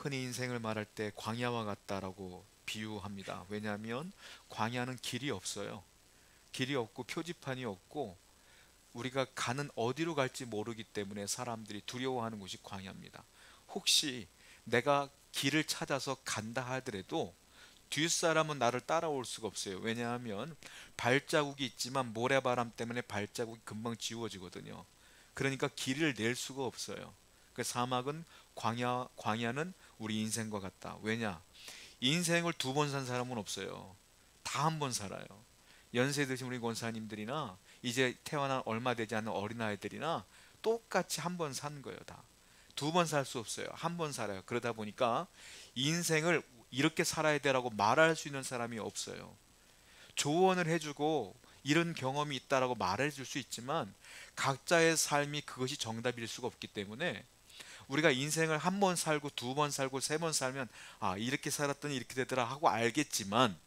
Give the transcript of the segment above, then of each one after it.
흔히 인생을 말할 때 광야와 같다라고 비유합니다. 왜냐하면 광야는 길이 없어요. 길이 없고 표지판이 없고 우리가 가는 어디로 갈지 모르기 때문에 사람들이 두려워하는 곳이 광야입니다. 혹시 내가 길을 찾아서 간다 하더라도 뒷사람은 나를 따라올 수가 없어요. 왜냐하면 발자국이 있지만 모래바람 때문에 발자국이 금방 지워지거든요. 그러니까 길을 낼 수가 없어요. 그 사막은 광야는 우리 인생과 같다. 왜냐? 인생을 두 번 산 사람은 없어요. 다 한 번 살아요. 연세 드신 우리 권사님들이나 이제 태어난 얼마 되지 않은 어린아이들이나 똑같이 한 번 산 거예요. 다. 두 번 살 수 없어요. 한 번 살아요. 그러다 보니까 인생을 이렇게 살아야 되라고 말할 수 있는 사람이 없어요. 조언을 해주고 이런 경험이 있다라고 말해줄 수 있지만 각자의 삶이 그것이 정답일 수가 없기 때문에 우리가 인생을 한 번 살고 두 번 살고 세 번 살면 아 이렇게 살았더니 이렇게 되더라 하고 알겠지만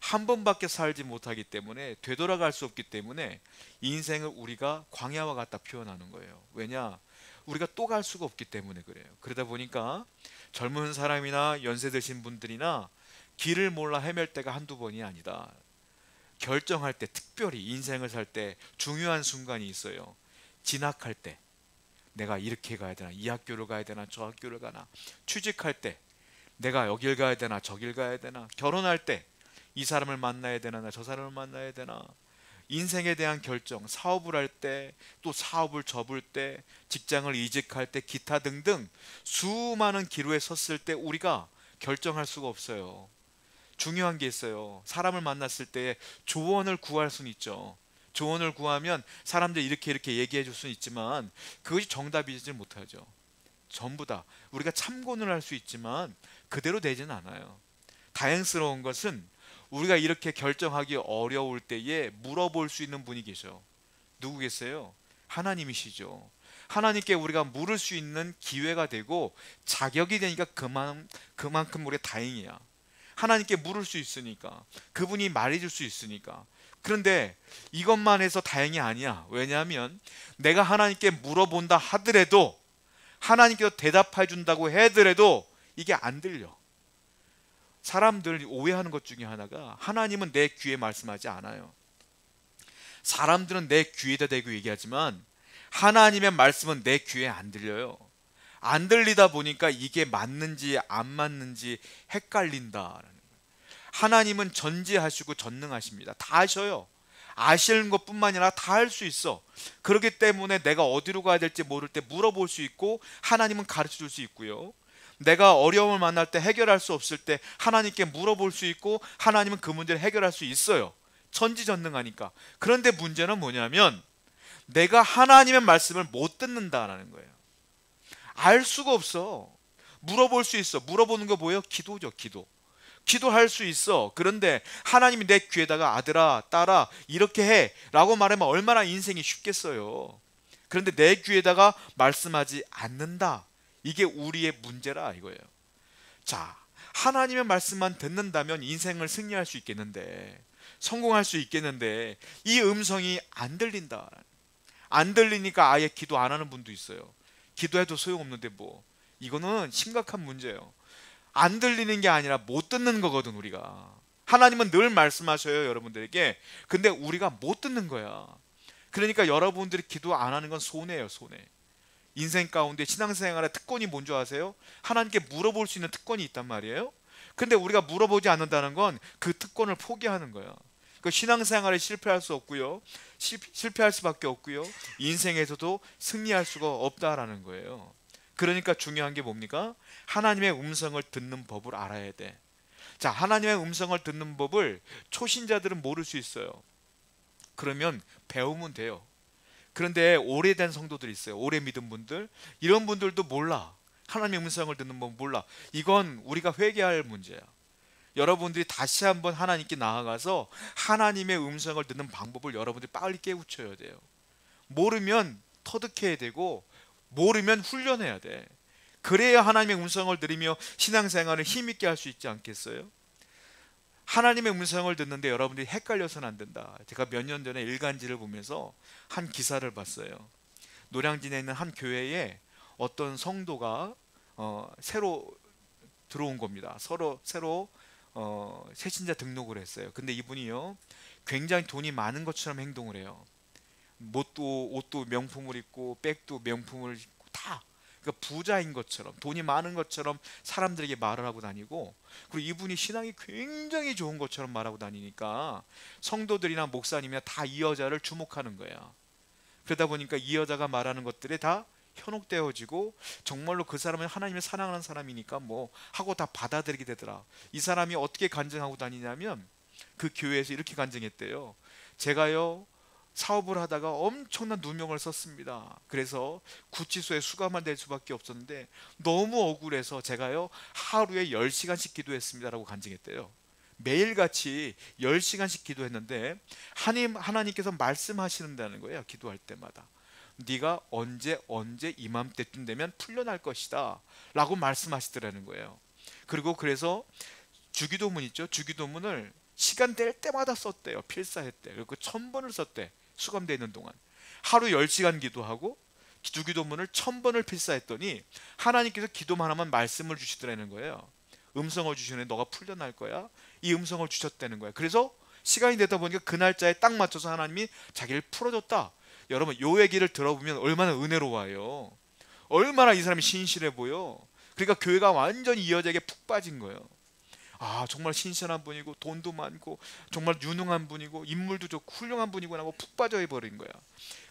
한 번밖에 살지 못하기 때문에 되돌아갈 수 없기 때문에 인생을 우리가 광야와 같다 표현하는 거예요. 왜냐? 우리가 또 갈 수가 없기 때문에 그래요. 그러다 보니까 젊은 사람이나 연세 드신 분들이나 길을 몰라 헤맬 때가 한두 번이 아니다. 결정할 때 특별히 인생을 살 때 중요한 순간이 있어요. 진학할 때 내가 이렇게 가야 되나, 이 학교를 가야 되나, 저 학교를 가나, 취직할 때 내가 여길 가야 되나, 저길 가야 되나, 결혼할 때 이 사람을 만나야 되나, 나 저 사람을 만나야 되나, 인생에 대한 결정, 사업을 할 때, 또 사업을 접을 때, 직장을 이직할 때, 기타 등등 수많은 기로에 섰을 때 우리가 결정할 수가 없어요. 중요한 게 있어요. 사람을 만났을 때 조언을 구할 수는 있죠. 조언을 구하면 사람들이 이렇게 이렇게 얘기해 줄 수는 있지만 그것이 정답이지 못하죠. 전부 다 우리가 참고는 할 수 있지만 그대로 되지는 않아요. 다행스러운 것은 우리가 이렇게 결정하기 어려울 때에 물어볼 수 있는 분이 계셔. 누구 계세요? 하나님이시죠. 하나님께 우리가 물을 수 있는 기회가 되고 자격이 되니까 그만큼 우리가 다행이야. 하나님께 물을 수 있으니까, 그분이 말해줄 수 있으니까. 그런데 이것만 해서 다행이 아니야. 왜냐하면 내가 하나님께 물어본다 하더라도 하나님께서 대답해 준다고 해더라도 이게 안 들려. 사람들 오해하는 것 중에 하나가 하나님은 내 귀에 말씀하지 않아요. 사람들은 내 귀에다 대고 얘기하지만 하나님의 말씀은 내 귀에 안 들려요. 안 들리다 보니까 이게 맞는지 안 맞는지 헷갈린다라는 거예요. 하나님은 전지하시고 전능하십니다. 다 아셔요. 아시는 것뿐만 아니라 다 할 수 있어. 그렇기 때문에 내가 어디로 가야 될지 모를 때 물어볼 수 있고 하나님은 가르쳐 줄 수 있고요. 내가 어려움을 만날 때 해결할 수 없을 때 하나님께 물어볼 수 있고 하나님은 그 문제를 해결할 수 있어요. 전지전능하니까. 그런데 문제는 뭐냐면 내가 하나님의 말씀을 못 듣는다라는 거예요. 알 수가 없어. 물어볼 수 있어. 물어보는 거 뭐예요? 기도죠, 기도. 기도할 수 있어. 그런데 하나님이 내 귀에다가 아들아, 딸아, 이렇게 해 라고 말하면 얼마나 인생이 쉽겠어요. 그런데 내 귀에다가 말씀하지 않는다. 이게 우리의 문제라 이거예요. 자, 하나님의 말씀만 듣는다면 인생을 승리할 수 있겠는데, 성공할 수 있겠는데, 이 음성이 안 들린다. 안 들리니까 아예 기도 안 하는 분도 있어요. 기도해도 소용없는데 뭐. 이거는 심각한 문제예요. 안 들리는 게 아니라 못 듣는 거거든 우리가. 하나님은 늘 말씀하셔요 여러분들에게. 근데 우리가 못 듣는 거야. 그러니까 여러분들이 기도 안 하는 건 손해예요, 손해. 인생 가운데 신앙생활의 특권이 뭔지 아세요? 하나님께 물어볼 수 있는 특권이 있단 말이에요. 근데 우리가 물어보지 않는다는 건 그 특권을 포기하는 거야. 그 신앙생활에 실패할 수 없고요, 실패할 수밖에 없고요, 인생에서도 승리할 수가 없다라는 거예요. 그러니까 중요한 게 뭡니까? 하나님의 음성을 듣는 법을 알아야 돼. 자, 하나님의 음성을 듣는 법을 초신자들은 모를 수 있어요. 그러면 배우면 돼요. 그런데 오래된 성도들이 있어요. 오래 믿은 분들, 이런 분들도 몰라. 하나님의 음성을 듣는 법 몰라. 이건 우리가 회개할 문제야. 여러분들이 다시 한번 하나님께 나아가서 하나님의 음성을 듣는 방법을 여러분들이 빨리 깨우쳐야 돼요. 모르면 터득해야 되고 모르면 훈련해야 돼. 그래야 하나님의 음성을 들으며 신앙생활을 힘있게 할 수 있지 않겠어요? 하나님의 음성을 듣는데 여러분들이 헷갈려서는 안 된다. 제가 몇 년 전에 일간지를 보면서 한 기사를 봤어요. 노량진에 있는 한 교회에 어떤 성도가 새로 들어온 겁니다. 서로 새로 새신자 등록을 했어요. 근데 이분이요, 굉장히 돈이 많은 것처럼 행동을 해요. 옷도 명품을 입고 백도 명품을 입고 다, 그러니까 부자인 것처럼, 돈이 많은 것처럼 사람들에게 말을 하고 다니고, 그리고 이분이 신앙이 굉장히 좋은 것처럼 말하고 다니니까 성도들이나 목사님이나 다 이 여자를 주목하는 거야. 그러다 보니까 이 여자가 말하는 것들이 다 현혹되어지고, 정말로 그 사람은 하나님을 사랑하는 사람이니까 뭐 하고 다 받아들이게 되더라. 이 사람이 어떻게 간증하고 다니냐면, 그 교회에서 이렇게 간증했대요. 제가요, 사업을 하다가 엄청난 누명을 썼습니다. 그래서 구치소에 수감만 될 수밖에 없었는데 너무 억울해서 제가요, 하루에 10시간씩 기도했습니다 라고 간증했대요. 매일같이 10시간씩 기도했는데 하나님께서 말씀하시는다는 거예요. 기도할 때마다 네가 언제 이맘때쯤 되면 풀려날 것이다 라고 말씀하시더라는 거예요. 그리고 그래서 주기도문 있죠. 주기도문을 시간 될 때마다 썼대요. 필사했대. 그리고 1000번을 썼대. 수감되어 있는 동안 하루 10시간 기도하고 주기도문을 1000번을 필사했더니 하나님께서 기도만 하면 말씀을 주시더라는 거예요. 음성을 주시네. 너가 풀려날 거야. 이 음성을 주셨다는 거야. 그래서 시간이 되다 보니까 그 날짜에 딱 맞춰서 하나님이 자기를 풀어줬다. 여러분, 이 얘기를 들어보면 얼마나 은혜로워요. 얼마나 이 사람이 신실해 보여. 그러니까 교회가 완전히 이 여자에게 푹 빠진 거예요. 아, 정말 신선한 분이고 돈도 많고 정말 유능한 분이고 인물도 좋고 훌륭한 분이구나 하고 푹 빠져 버린 거야.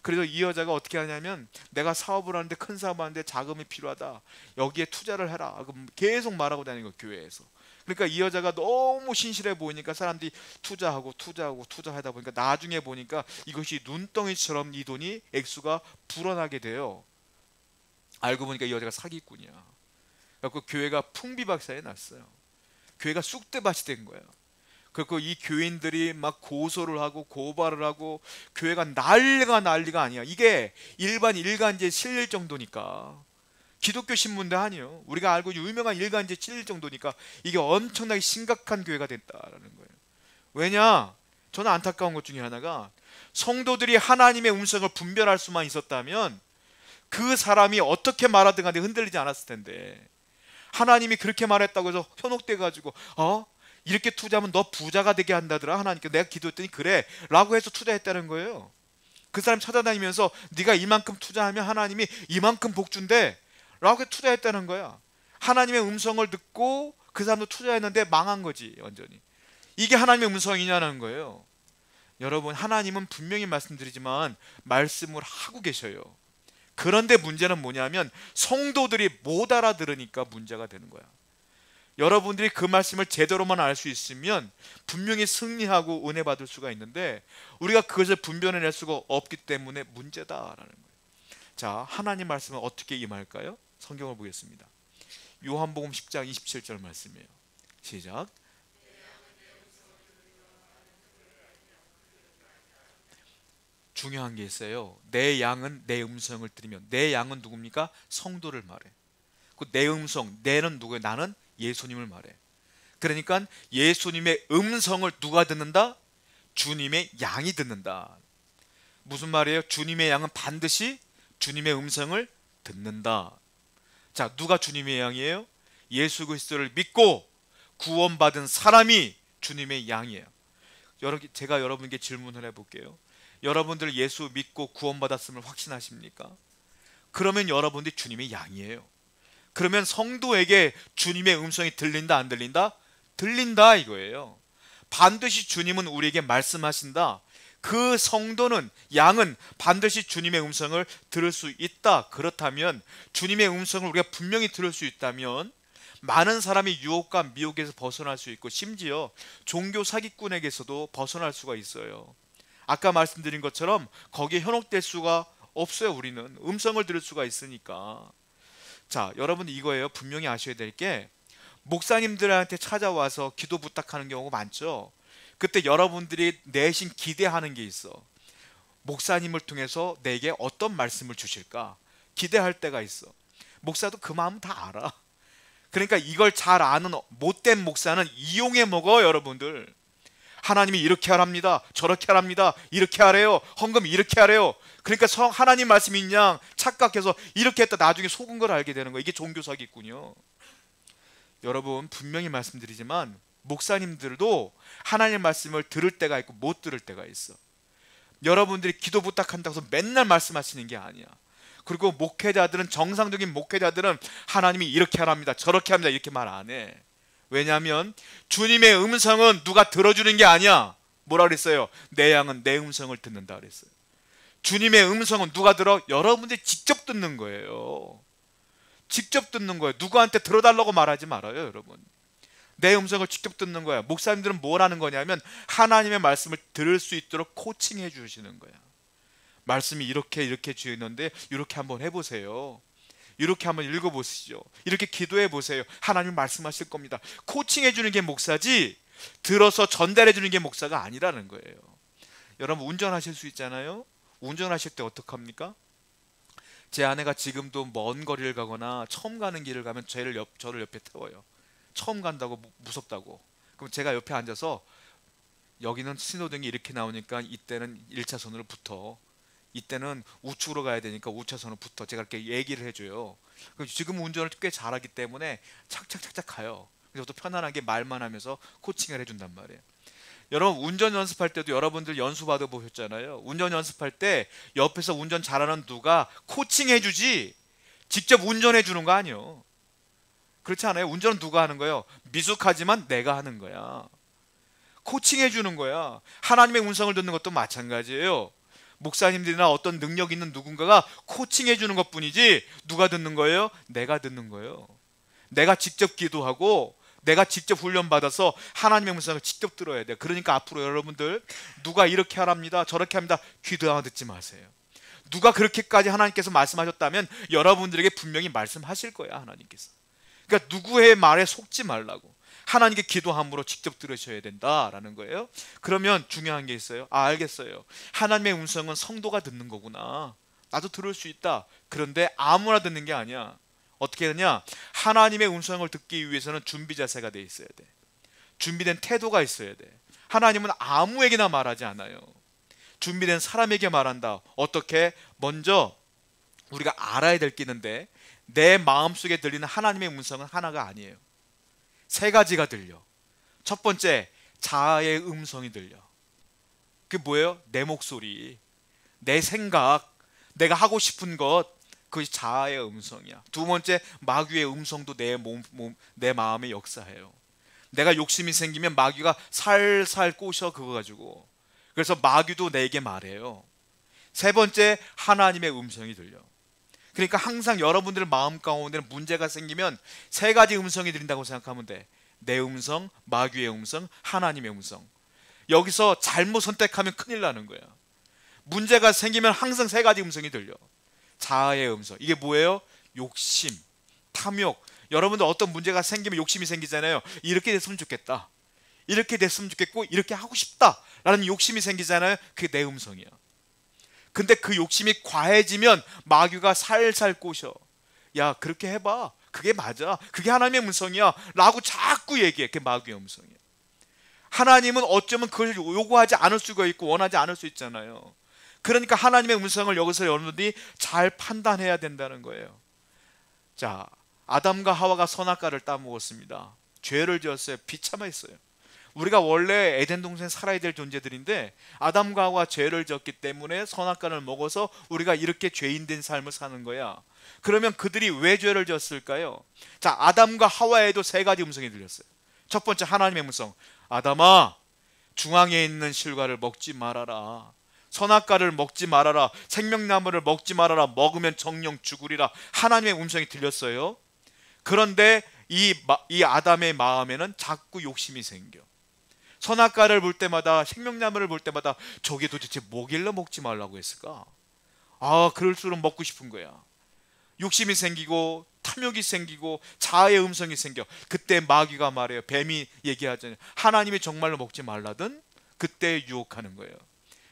그래서 이 여자가 어떻게 하냐면, 내가 사업을 하는데, 큰 사업 하는데 자금이 필요하다, 여기에 투자를 해라, 계속 말하고 다니는 거, 교회에서. 그러니까 이 여자가 너무 신실해 보이니까 사람들이 투자하다 보니까 나중에 보니까 이것이 눈덩이처럼 이 돈이 액수가 불어나게 돼요. 알고 보니까 이 여자가 사기꾼이야. 그래서 교회가 풍비박산이 났어요. 교회가 쑥대밭이 된 거예요. 그리고 이 교인들이 막 고소를 하고 고발을 하고, 교회가 난리가 아니야. 이게 일간지에 실릴 정도니까. 기독교 신문도 아니에요. 우리가 알고 유명한 일간지에 실릴 정도니까 이게 엄청나게 심각한 교회가 됐다라는 거예요. 왜냐? 저는 안타까운 것 중에 하나가, 성도들이 하나님의 음성을 분별할 수만 있었다면 그 사람이 어떻게 말하든 간에 흔들리지 않았을 텐데, 하나님이 그렇게 말했다고 해서 현혹돼 가지고 이렇게 투자하면 너 부자가 되게 한다더라, 하나님께 내가 기도했더니 그래 라고 해서 투자했다는 거예요. 그 사람 찾아다니면서 네가 이만큼 투자하면 하나님이 이만큼 복 준대 라고 투자했다는 거야. 하나님의 음성을 듣고 그 사람도 투자했는데 망한 거지, 완전히. 이게 하나님의 음성이냐는 거예요. 여러분, 하나님은 분명히 말씀드리지만 말씀을 하고 계셔요. 그런데 문제는 뭐냐면 성도들이 못 알아들으니까 문제가 되는 거야. 여러분들이 그 말씀을 제대로만 알 수 있으면 분명히 승리하고 은혜 받을 수가 있는데, 우리가 그것을 분별해낼 수가 없기 때문에 문제다라는 거예요. 자, 하나님 말씀은 어떻게 임할까요? 성경을 보겠습니다. 요한복음 10장 27절 말씀이에요. 시작. 중요한 게 있어요. 내 양은 내 음성을 들으면, 내 양은 누굽니까? 성도를 말해. 그 내 음성, 내는 누구예요? 나는 예수님을 말해. 그러니까 예수님의 음성을 누가 듣는다? 주님의 양이 듣는다. 무슨 말이에요? 주님의 양은 반드시 주님의 음성을 듣는다. 자, 누가 주님의 양이에요? 예수 그리스도를 믿고 구원받은 사람이 주님의 양이에요. 제가 여러분께 질문을 해볼게요. 여러분들 예수 믿고 구원받았음을 확신하십니까? 그러면 여러분들이 주님의 양이에요. 그러면 성도에게 주님의 음성이 들린다, 안 들린다? 들린다 이거예요. 반드시 주님은 우리에게 말씀하신다. 그 성도는, 양은 반드시 주님의 음성을 들을 수 있다. 그렇다면, 주님의 음성을 우리가 분명히 들을 수 있다면 많은 사람이 유혹과 미혹에서 벗어날 수 있고, 심지어 종교 사기꾼에게서도 벗어날 수가 있어요. 아까 말씀드린 것처럼 거기에 현혹될 수가 없어요. 우리는 음성을 들을 수가 있으니까. 자, 여러분, 이거예요. 분명히 아셔야 될 게, 목사님들한테 찾아와서 기도 부탁하는 경우가 많죠. 그때 여러분들이 내심 기대하는 게 있어. 목사님을 통해서 내게 어떤 말씀을 주실까 기대할 때가 있어. 목사도 그 마음 다 알아. 그러니까 이걸 잘 아는 못된 목사는 이용해 먹어. 여러분들, 하나님이 이렇게 하랍니다, 저렇게 하랍니다, 이렇게 하래요, 헌금 이렇게 하래요. 그러니까 하나님 말씀이 있냐 착각해서 이렇게 했다 나중에 속은 걸 알게 되는 거예요. 이게 종교 사기꾼이요. 여러분 분명히 말씀드리지만 목사님들도 하나님의 말씀을 들을 때가 있고 못 들을 때가 있어. 여러분들이 기도 부탁한다고 해서 맨날 말씀하시는 게 아니야. 그리고 목회자들은, 정상적인 목회자들은 하나님이 이렇게 하랍니다, 저렇게 합니다, 이렇게 말 안 해. 왜냐하면 주님의 음성은 누가 들어주는 게 아니야. 뭐라 그랬어요? 내 양은 내 음성을 듣는다 그랬어요. 주님의 음성은 누가 들어? 여러분들이 직접 듣는 거예요. 직접 듣는 거예요. 누구한테 들어달라고 말하지 말아요, 여러분. 내 음성을 직접 듣는 거야. 목사님들은 뭘 하는 거냐면 하나님의 말씀을 들을 수 있도록 코칭해 주시는 거야. 말씀이 이렇게 주였는데 이렇게 한번 해보세요. 이렇게 한번 읽어보시죠. 이렇게 기도해 보세요. 하나님 말씀하실 겁니다. 코칭해 주는 게 목사지 들어서 전달해 주는 게 목사가 아니라는 거예요. 여러분 운전하실 수 있잖아요. 운전하실 때 어떡합니까? 제 아내가 지금도 먼 거리를 가거나 처음 가는 길을 가면 저를 옆에 태워요. 처음 간다고 무섭다고. 그럼 제가 옆에 앉아서 여기는 신호등이 이렇게 나오니까 이때는 1차선으로 붙어, 이때는 우측으로 가야 되니까 우차선으로 붙어, 제가 이렇게 얘기를 해줘요. 지금 운전을 꽤 잘하기 때문에 착착착착 가요. 그래서 또 편안하게 말만 하면서 코칭을 해준단 말이에요. 여러분 운전 연습할 때도 여러분들 연수 받아보셨잖아요. 운전 연습할 때 옆에서 운전 잘하는 누가 코칭해 주지 직접 운전해 주는 거 아니에요. 그렇지 않아요? 운전은 누가 하는 거예요? 미숙하지만 내가 하는 거야. 코칭해 주는 거야. 하나님의 음성을 듣는 것도 마찬가지예요. 목사님들이나 어떤 능력 있는 누군가가 코칭해 주는 것뿐이지 누가 듣는 거예요? 내가 듣는 거예요. 내가 직접 기도하고 내가 직접 훈련받아서 하나님의 음성을 직접 들어야 돼요. 그러니까 앞으로 여러분들 누가 이렇게 하랍니다, 저렇게 합니다, 귀도 듣지 마세요. 누가 그렇게까지 하나님께서 말씀하셨다면 여러분들에게 분명히 말씀하실 거야, 하나님께서. 그러니까 누구의 말에 속지 말라고. 하나님께 기도함으로 직접 들으셔야 된다라는 거예요. 그러면 중요한 게 있어요. 알겠어요. 하나님의 음성은 성도가 듣는 거구나. 나도 들을 수 있다. 그런데 아무나 듣는 게 아니야. 어떻게 하냐? 하나님의 음성을 듣기 위해서는 준비 자세가 돼 있어야 돼. 준비된 태도가 있어야 돼. 하나님은 아무에게나 말하지 않아요. 준비된 사람에게 말한다. 어떻게? 먼저 우리가 알아야 될 게 있는데 내 마음속에 들리는 하나님의 음성은 하나가 아니에요. 세 가지가 들려. 첫 번째, 자아의 음성이 들려. 그게 뭐예요? 내 목소리, 내 생각, 내가 하고 싶은 것, 그것이 자아의 음성이야. 두 번째, 마귀의 음성도 내 마음에 역사해요. 내가 욕심이 생기면 마귀가 살살 꼬셔 그거 가지고. 그래서 마귀도 내게 말해요. 세 번째, 하나님의 음성이 들려. 그러니까 항상 여러분들 마음 가운데는 문제가 생기면 세 가지 음성이 들린다고 생각하면 돼. 내 음성, 마귀의 음성, 하나님의 음성. 여기서 잘못 선택하면 큰일 나는 거야. 문제가 생기면 항상 세 가지 음성이 들려. 자아의 음성, 이게 뭐예요? 욕심, 탐욕. 여러분들 어떤 문제가 생기면 욕심이 생기잖아요. 이렇게 됐으면 좋겠다, 이렇게 됐으면 좋겠고, 이렇게 하고 싶다 라는 욕심이 생기잖아요. 그게 내 음성이야. 근데 그 욕심이 과해지면 마귀가 살살 꼬셔. 야, 그렇게 해봐, 그게 맞아, 그게 하나님의 음성이야 라고 자꾸 얘기해. 그게 마귀의 음성이야. 하나님은 어쩌면 그걸 요구하지 않을 수가 있고 원하지 않을 수 있잖아요. 그러니까 하나님의 음성을 여기서 여러분들이 잘 판단해야 된다는 거예요. 자, 아담과 하와가 선악과를 따먹었습니다. 죄를 지었어요. 비참했어요. 우리가 원래 에덴 동산에 살아야 될 존재들인데 아담과 하와가 죄를 지었기 때문에 선악과를 먹어서 우리가 이렇게 죄인된 삶을 사는 거야. 그러면 그들이 왜 죄를 지었을까요? 자, 아담과 하와에도 세 가지 음성이 들렸어요. 첫 번째, 하나님의 음성. 아담아, 중앙에 있는 실과를 먹지 말아라. 선악과를 먹지 말아라. 생명나무를 먹지 말아라. 먹으면 정령 죽으리라. 하나님의 음성이 들렸어요. 그런데 이 아담의 마음에는 자꾸 욕심이 생겨. 선악과를 볼 때마다, 생명나무를 볼 때마다 저게 도대체 뭐길래 먹지 말라고 했을까? 아, 그럴수록 먹고 싶은 거야. 욕심이 생기고 탐욕이 생기고 자아의 음성이 생겨. 그때 마귀가 말해요. 뱀이 얘기하잖아요. 하나님이 정말로 먹지 말라던 그때 유혹하는 거예요.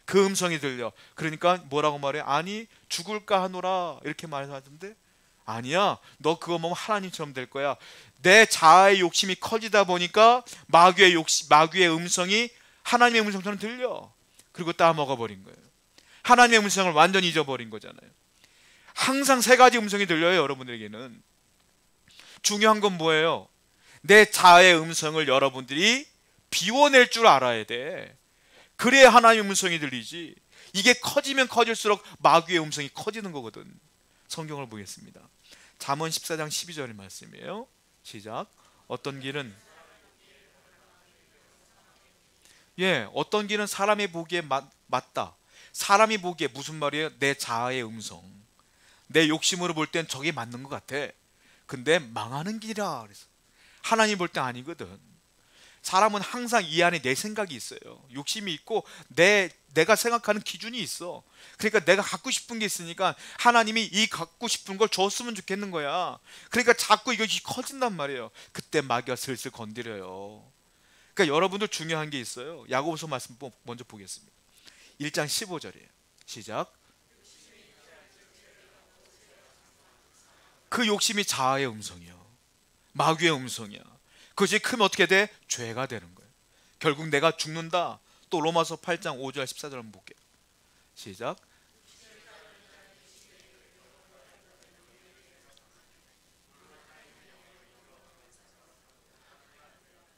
그 음성이 들려. 그러니까 뭐라고 말해? 아니, 죽을까 하노라 이렇게 말하던데, 아니야, 너 그거 먹으면 하나님처럼 될 거야. 내 자아의 욕심이 커지다 보니까 마귀의 음성이 하나님의 음성처럼 들려. 그리고 따먹어버린 거예요. 하나님의 음성을 완전히 잊어버린 거잖아요. 항상 세 가지 음성이 들려요. 여러분들에게는 중요한 건 뭐예요? 내 자아의 음성을 여러분들이 비워낼 줄 알아야 돼. 그래야 하나님의 음성이 들리지. 이게 커지면 커질수록 마귀의 음성이 커지는 거거든. 성경을 보겠습니다. 잠언 14장 12절 말씀이에요. 시작. 어떤 길은 어떤 길은 사람이 보기에 맞다. 사람이 보기에 무슨 말이에요? 내 자아의 음성. 내 욕심으로 볼 땐 저게 맞는 것 같아. 근데 망하는 길이라 그래서. 하나님 볼 땐 아니거든. 사람은 항상 이 안에 내 생각이 있어요. 욕심이 있고 내가 생각하는 기준이 있어. 그러니까 내가 갖고 싶은 게 있으니까 하나님이 이 갖고 싶은 걸 줬으면 좋겠는 거야. 그러니까 자꾸 이것이 커진단 말이에요. 그때 마귀가 슬슬 건드려요. 그러니까 여러분들 중요한 게 있어요. 야고보서 말씀 먼저 보겠습니다. 1장 15절이에요. 시작. 그 욕심이 자아의 음성이요, 마귀의 음성이야. 그것이 크면 어떻게 돼? 죄가 되는 거예요. 결국 내가 죽는다. 또 로마서 8장 5절 14절 한번 볼게요. 시작.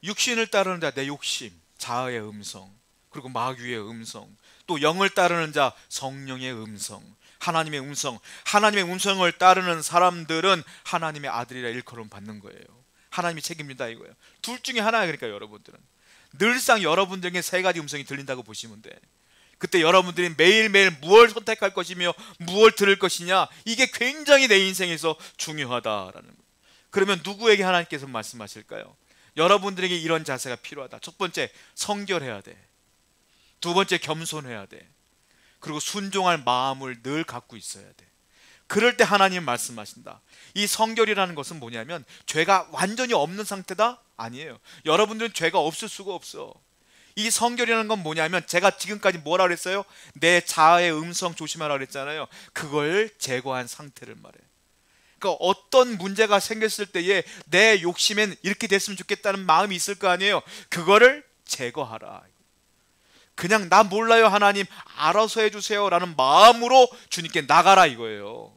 육신을 따르는 자, 내 욕심, 자아의 음성, 그리고 마귀의 음성, 또 영을 따르는 자, 성령의 음성, 하나님의 음성. 하나님의 음성을 따르는 사람들은 하나님의 아들이라 일컬음 받는 거예요. 하나님이 책임진다 이거예요. 둘 중에 하나야. 그러니까 여러분들은 늘상 여러분들에게 세 가지 음성이 들린다고 보시면 돼. 그때 여러분들이 매일매일 무엇을 선택할 것이며 무엇을 들을 것이냐, 이게 굉장히 내 인생에서 중요하다라는 거예요. 그러면 누구에게 하나님께서 말씀하실까요? 여러분들에게 이런 자세가 필요하다. 첫 번째, 성결해야 돼. 두 번째, 겸손해야 돼. 그리고 순종할 마음을 늘 갖고 있어야 돼. 그럴 때 하나님 말씀하신다. 이 성결이라는 것은 뭐냐면 죄가 완전히 없는 상태다? 아니에요. 여러분들은 죄가 없을 수가 없어. 이 성결이라는 건 뭐냐면 제가 지금까지 뭐라 그랬어요? 내 자아의 음성 조심하라 그랬잖아요. 그걸 제거한 상태를 말해. 그러니까 어떤 문제가 생겼을 때에 내 욕심엔 이렇게 됐으면 좋겠다는 마음이 있을 거 아니에요. 그거를 제거하라. 그냥 나 몰라요 하나님 알아서 해주세요 라는 마음으로 주님께 나가라 이거예요.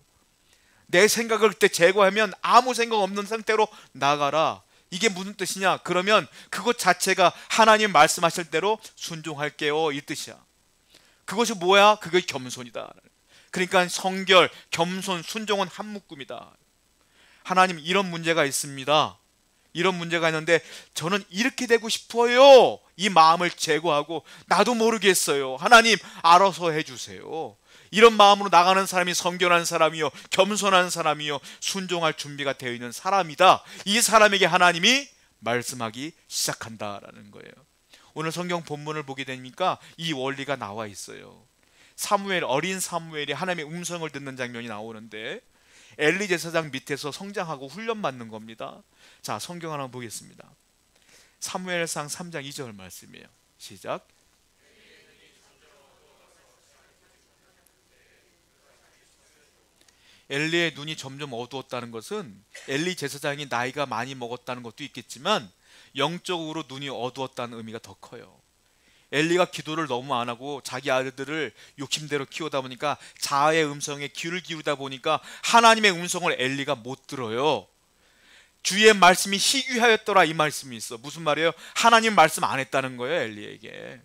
내 생각을 그때 제거하면 아무 생각 없는 상태로 나가라. 이게 무슨 뜻이냐? 그러면 그것 자체가 하나님 말씀하실 대로 순종할게요 이 뜻이야. 그것이 뭐야? 그게 겸손이다. 그러니까 성결, 겸손, 순종은 한 묶음이다. 하나님 이런 문제가 있습니다. 이런 문제가 있는데 저는 이렇게 되고 싶어요. 이 마음을 제거하고 나도 모르겠어요. 하나님 알아서 해주세요. 이런 마음으로 나가는 사람이 성결한 사람이요, 겸손한 사람이요, 순종할 준비가 되어 있는 사람이다. 이 사람에게 하나님이 말씀하기 시작한다라는 거예요. 오늘 성경 본문을 보게 되니까 이 원리가 나와 있어요. 사무엘, 어린 사무엘이 하나님의 음성을 듣는 장면이 나오는데 엘리 제사장 밑에서 성장하고 훈련받는 겁니다. 자, 성경 하나 보겠습니다. 사무엘상 3장 2절 말씀이에요. 시작. 엘리의 눈이 점점 어두웠다는 것은 엘리 제사장이 나이가 많이 먹었다는 것도 있겠지만 영적으로 눈이 어두웠다는 의미가 더 커요. 엘리가 기도를 너무 안 하고 자기 아들들을 욕심대로 키우다 보니까 자아의 음성에 귀를 기울이다 보니까 하나님의 음성을 엘리가 못 들어요. 주의 말씀이 희귀하였더라 이 말씀이 있어. 무슨 말이에요? 하나님 말씀 안 했다는 거예요 엘리에게.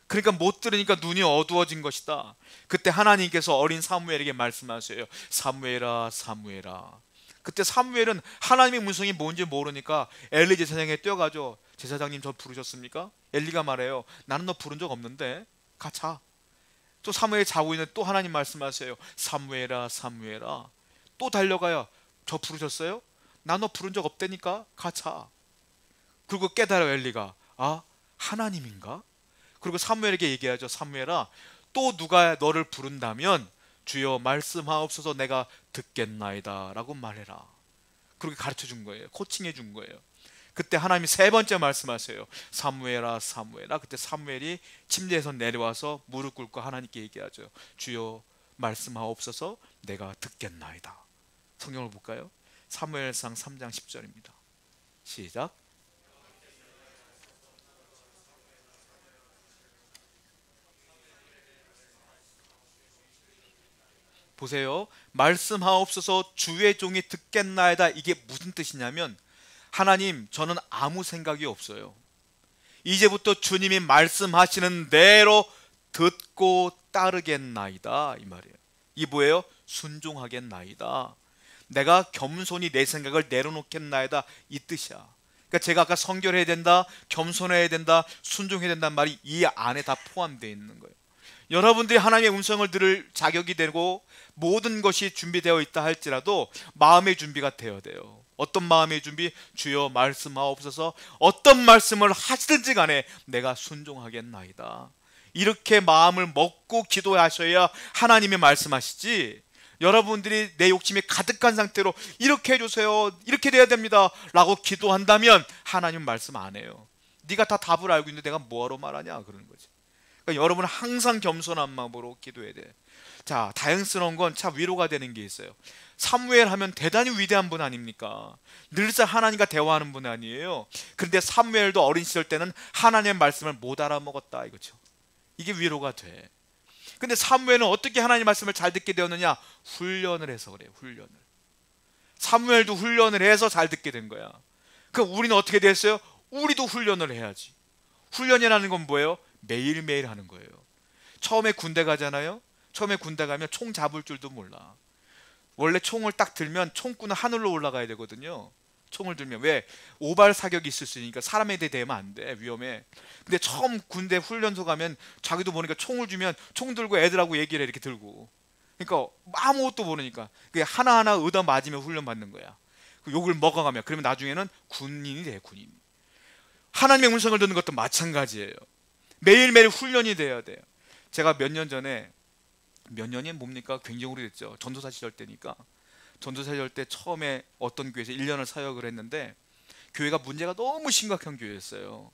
그러니까 못 들으니까 눈이 어두워진 것이다. 그때 하나님께서 어린 사무엘에게 말씀하세요. 사무엘아 사무엘아. 그때 사무엘은 하나님의 음성이 뭔지 모르니까 엘리 제사장에 뛰어가죠. 제사장님 저 부르셨습니까? 엘리가 말해요. 나는 너 부른 적 없는데 가자. 또 사무엘이 자고 있는데 또 하나님 말씀하세요. 사무엘아 사무엘아. 또 달려가요. 저 부르셨어요? 나 너 부른 적 없다니까 가자. 그리고 깨달아요 엘리가. 아 하나님인가? 그리고 사무엘에게 얘기하죠. 사무엘아 또 누가 너를 부른다면 주여 말씀하옵소서 내가 듣겠나이다 라고 말해라. 그렇게 가르쳐 준 거예요. 코칭해 준 거예요. 그때 하나님이 세 번째 말씀하세요. 사무엘아 사무엘아. 그때 사무엘이 침대에서 내려와서 무릎 꿇고 하나님께 얘기하죠. 주여 말씀하옵소서 내가 듣겠나이다. 성경을 볼까요? 사무엘상 3장 10절입니다. 시작. 보세요. 말씀하옵소서 주의 종이 듣겠나이다. 이게 무슨 뜻이냐면 하나님, 저는 아무 생각이 없어요. 이제부터 주님이 말씀하시는 대로 듣고 따르겠나이다, 이 말이에요. 이 뭐예요? 순종하겠나이다. 내가 겸손히 내 생각을 내려놓겠나이다, 이 뜻이야. 그러니까 제가 아까 성결해야 된다, 겸손해야 된다, 순종해야 된다는 말이 이 안에 다 포함되어 있는 거예요. 여러분들이 하나님의 음성을 들을 자격이 되고 모든 것이 준비되어 있다 할지라도 마음의 준비가 되어야 돼요. 어떤 마음의 준비? 주여 말씀하옵소서. 어떤 말씀을 하시든지 간에 내가 순종하겠나이다. 이렇게 마음을 먹고 기도하셔야 하나님이 말씀하시지, 여러분들이 내 욕심이 가득한 상태로 이렇게 해주세요, 이렇게 돼야 됩니다 라고 기도한다면 하나님 말씀 안 해요. 네가 다 답을 알고 있는데 내가 뭐하러 말하냐 그러는 거지. 그러니까 여러분은 항상 겸손한 마음으로 기도해야 돼. 자, 다행스러운 건 참 위로가 되는 게 있어요. 사무엘 하면 대단히 위대한 분 아닙니까? 늘상 하나님과 대화하는 분 아니에요. 그런데 사무엘도 어린 시절 때는 하나님의 말씀을 못 알아먹었다 이거죠. 이게 위로가 돼. 근데 사무엘은 어떻게 하나님 말씀을 잘 듣게 되었느냐? 훈련을 해서 그래요. 훈련을. 사무엘도 훈련을 해서 잘 듣게 된 거야. 그럼 우리는 어떻게 됐어요? 우리도 훈련을 해야지. 훈련이라는 건 뭐예요? 매일매일 하는 거예요. 처음에 군대 가잖아요. 처음에 군대 가면 총 잡을 줄도 몰라. 원래 총을 딱 들면 총구는 하늘로 올라가야 되거든요. 총을 들면. 왜? 오발 사격이 있을 수 있으니까 사람에 대면 안 돼. 위험해. 근데 처음 군대 훈련소 가면 자기도 모르니까 총을 주면 총 들고 애들하고 얘기를 해, 이렇게 들고. 그러니까 아무것도 모르니까 그게 하나하나 얻어 맞으면 훈련 받는 거야. 욕을 먹어가면. 그러면 나중에는 군인이 돼. 군인. 하나님의 음성을 듣는 것도 마찬가지예요. 매일매일 훈련이 돼야 돼요. 제가 몇 년 전에, 몇 년이 뭡니까? 굉장히 오래됐죠. 전도사 시절 때니까. 전도사 시절 때 처음에 어떤 교회에서 1년을 사역을 했는데 교회가 문제가 너무 심각한 교회였어요.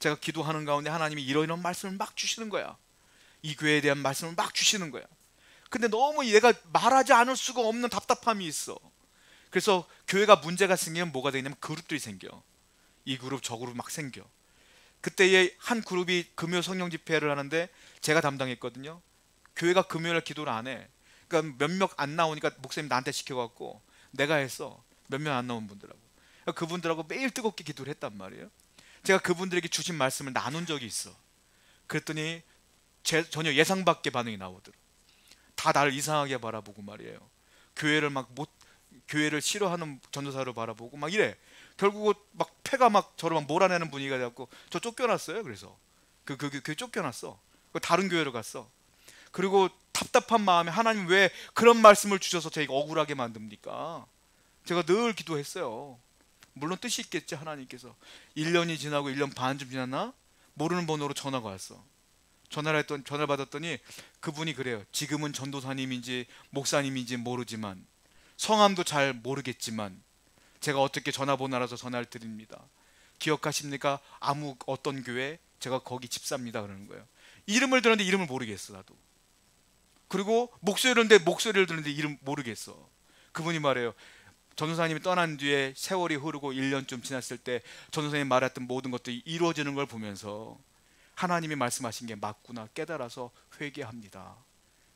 제가 기도하는 가운데 하나님이 이런 말씀을 막 주시는 거야. 이 교회에 대한 말씀을 막 주시는 거야. 근데 너무 얘가 말하지 않을 수가 없는 답답함이 있어. 그래서 교회가 문제가 생기면 뭐가 되냐면 그룹들이 생겨. 이 그룹 저 그룹 막 생겨. 그때에 한 그룹이 금요 성령 집회를 하는데 제가 담당했거든요. 교회가 금요일 기도를 안 해. 그러니까 몇몇 안 나오니까 목사님 나한테 시켜갖고 내가 했어. 몇몇 안 나온 분들하고. 그분들하고 매일 뜨겁게 기도를 했단 말이에요. 제가 그분들에게 주신 말씀을 나눈 적이 있어. 그랬더니 전혀 예상 밖의 반응이 나오더라. 다 나를 이상하게 바라보고 말이에요. 교회를 싫어하는 전도사를 바라보고 막 이래. 결국은 막 패가 막 저를 막 몰아내는 분위기가 돼갖고 저 쫓겨났어요. 그래서 그 쫓겨났어. 다른 교회로 갔어. 그리고 답답한 마음에 하나님 왜 그런 말씀을 주셔서 저희가 억울하게 만듭니까? 제가 늘 기도했어요. 물론 뜻이 있겠지. 하나님께서 1년이 지나고 1년 반쯤 지났나? 모르는 번호로 전화가 왔어. 전화를 받았더니 그분이 그래요. 지금은 전도사님인지 목사님인지 모르지만 성함도 잘 모르겠지만 제가 어떻게 전화번호 알아서 전화를 드립니다. 기억하십니까? 어떤 교회? 제가 거기 집사입니다. 그러는 거예요. 이름을 들었는데 이름을 모르겠어 나도. 그리고 목소리를 듣는데 이름 모르겠어. 그분이 말해요. 전도사님이 떠난 뒤에 세월이 흐르고 1년쯤 지났을 때 전도사님이 말했던 모든 것들이 이루어지는 걸 보면서 하나님이 말씀하신 게 맞구나 깨달아서 회개합니다.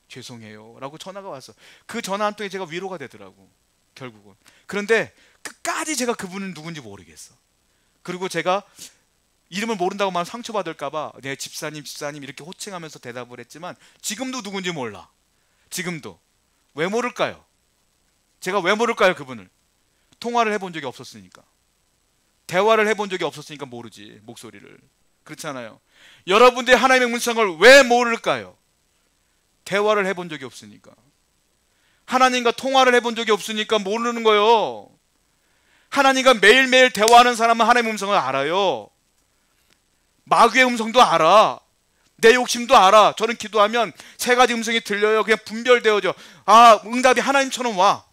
죄송해요 라고 전화가 왔어. 그 전화 한 통에 제가 위로가 되더라고 결국은. 그런데 끝까지 제가 그분은 누군지 모르겠어. 그리고 제가 이름을 모른다고 만 상처받을까봐 내 집사님 이렇게 호칭하면서 대답을 했지만 지금도 누군지 몰라. 지금도. 왜 모를까요? 제가 왜 모를까요? 그분을. 통화를 해본 적이 없었으니까. 대화를 해본 적이 없었으니까 모르지. 목소리를. 그렇잖아요. 여러분들이 하나님의 음성을 왜 모를까요? 대화를 해본 적이 없으니까. 하나님과 통화를 해본 적이 없으니까 모르는 거예요. 하나님과 매일매일 대화하는 사람은 하나님의 음성을 알아요. 마귀의 음성도 알아. 내 욕심도 알아. 저는 기도하면 세 가지 음성이 들려요. 그냥 분별되어져. 응답이 하나님처럼 와.